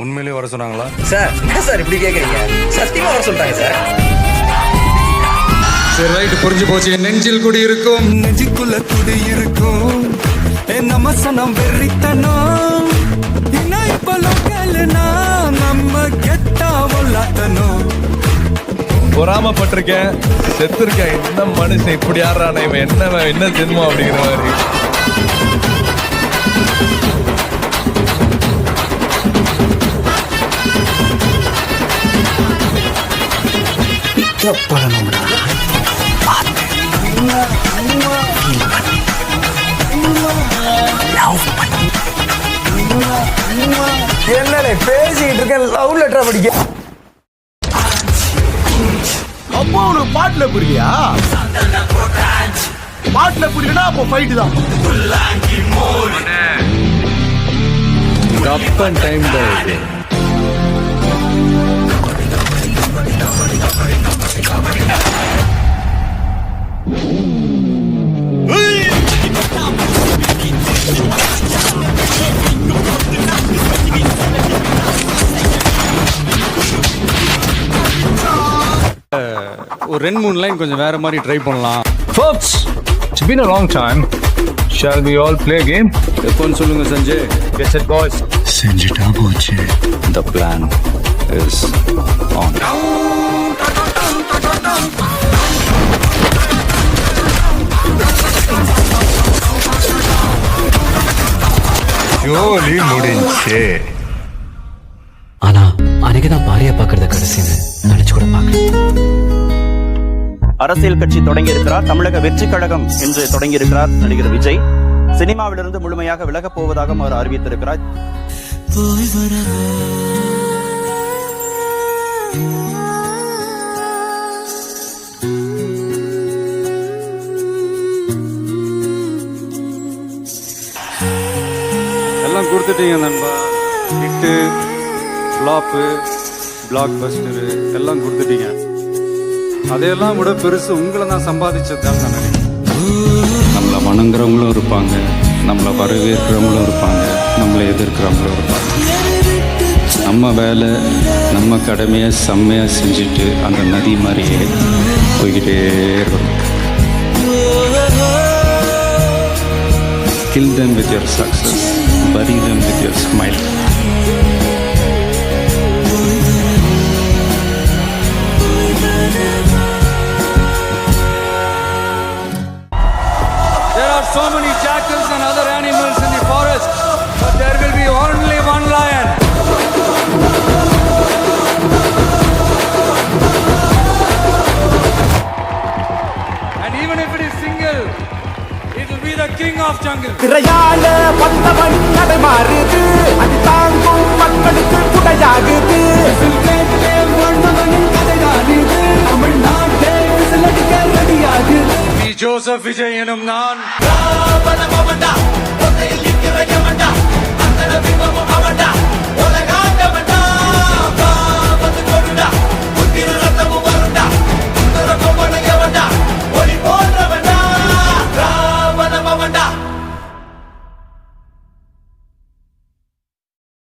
உண்மையிலேயே வர சொன்னாங்களா? சார் என்ன சார் இப்படி கேட்குறீங்க? சத்தியமாக வர சொல்லிட்டாங்க சார். சரி ரைட்டு, புரிஞ்சு போச்சு. நெஞ்சில் குடி இருக்கும், நெஞ்சுக்குள்ள குடி இருக்கும். நம்ம சனம் வெறித்தனம் இன்னும் இப்ப லோக்கல்னா நம்ம கெட்டா உள்ளாத்தனும். பொறாமப்பட்டிருக்கேன், செத்துருக்கேன். என்ன மனுஷன் இப்படி ஆடுறானே, இவன் என்ன ஜென்மம் அப்படிங்கிற மாதிரி. என்ன பேசிக்கிட்டு இருக்கேன், லவ் லெட்டரா படிக்க. அப்போ உனக்கு பாட்டுல புரியலையா? பாட்டுல புரியலனா அப்போ ஃபைட் தான். கப்பன் டைம் தான் இது. ஒரு 2-3 லைன் கொஞ்சம் வேற மாதிரி ட்ரை பண்ணலாம். Folks, it's been a long time. Shall we all play a game? எப்போன்னு சொல்லுங்க சஞ்சய். Get set, boys. செஞ்சுட்டா போச்சு. The plan is on. ஜோலி முடிஞ்சே. ஆனா அன்னைக்குதான் பாரியா பாக்குறத கடைசின்னு நினைச்சு கூட பார்க்கல. அரசியல் கட்சி தொடங்கி இருக்கிறார். தமிழக வெற்றி கழகம் என்று தொடங்கி இருக்கிறார் நடிகர் விஜய். சினிமாவிலிருந்து முழுமையாக விலகப் போவதாக அவர் அறிவித்திருக்கிறார். எல்லாம் கொடுத்துட்டீங்க நண்பா. ஹிட்டு, ஃப்ளாப்பு, பிளாக் பஸ்டரு எல்லாம் கொடுத்துட்டீங்க. அதையெல்லாம் விட பெருசு உங்களை நான் சம்பாதிச்சதுதான் நான் நினைக்கிறேன். நம்மளை வணங்குறவங்களும் இருப்பாங்க, நம்மளை வரவேற்கிறவங்களும் இருப்பாங்க, நம்மளை எதிர்க்கிறவங்களும் இருப்பாங்க. நம்ம வேலை, நம்ம கடமையை செம்மையாக செஞ்சுட்டு அந்த நதி மாதிரியே போய்கிட்டே இருக்கணும். Kill them with your success, bury them with your smile. There are so many jackals and other animals in the forest, but there will be only one lion. And even if it is single, it will be the king of jungle. திரையால பத்தவன் நடை மாறுது, அது தாங்கும் மக்களுக்கு குடையாகுது. Joseph Vijay எனும் நான்